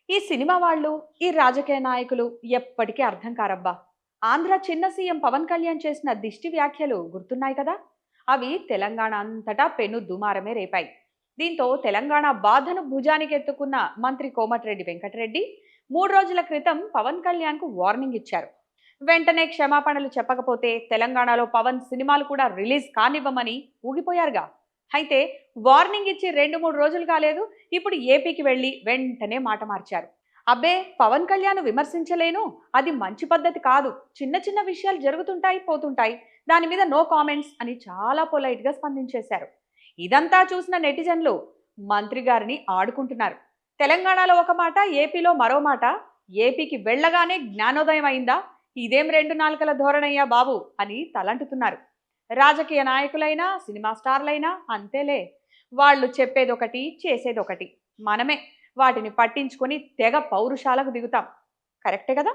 ఈ సినిమా వాళ్ళు, ఈ రాజకీయ నాయకులు ఎప్పటికీ అర్థం కారబ్బా. ఆంధ్ర చిన్న సీఎం పవన్ కళ్యాణ్ చేసిన దిష్టి వ్యాఖ్యలు గుర్తున్నాయి కదా. అవి తెలంగాణ అంతటా పెను దుమారమే రేపాయి. దీంతో తెలంగాణ బాధను భుజానికెత్తుకున్న మంత్రి కోమటిరెడ్డి వెంకటరెడ్డి 3 రోజుల క్రితం పవన్ కళ్యాణ్ కు వార్నింగ్ ఇచ్చారు. వెంటనే క్షమాపణలు చెప్పకపోతే తెలంగాణలో పవన్ సినిమాలు కూడా రిలీజ్ కానివ్వమని ఊగిపోయారుగా. అయితే వార్నింగ్ ఇచ్చి 2-3 రోజులు కాలేదు, ఇప్పుడు ఏపీకి వెళ్లి వెంటనే మాట మార్చారు. అబ్బే, పవన్ కళ్యాణ్ విమర్శించలేను, అది మంచి పద్ధతి కాదు, చిన్న చిన్న విషయాలు జరుగుతుంటాయి పోతుంటాయి, దాని మీద నో కామెంట్స్ అని చాలా పొలైట్ గా స్పందించేశారు. ఇదంతా చూసిన నెటిజన్లు మంత్రి గారిని ఆడుకుంటున్నారు. తెలంగాణలో ఒక మాట, ఏపీలో మరో మాట. ఏపీకి వెళ్ళగానే జ్ఞానోదయం అయిందా, ఇదేం 2 నాలుకల ధోరణయ్యా బాబు అని తలంటుతున్నారు. రాజకీయ నాయకులైనా సినిమా స్టార్లైనా అంతేలే. వాళ్ళు చెప్పేదొకటి చేసేదొకటి. మనమే వాటిని పట్టించుకొని తెగ పౌరుషాలకు దిగుతాం. కరెక్టే కదా.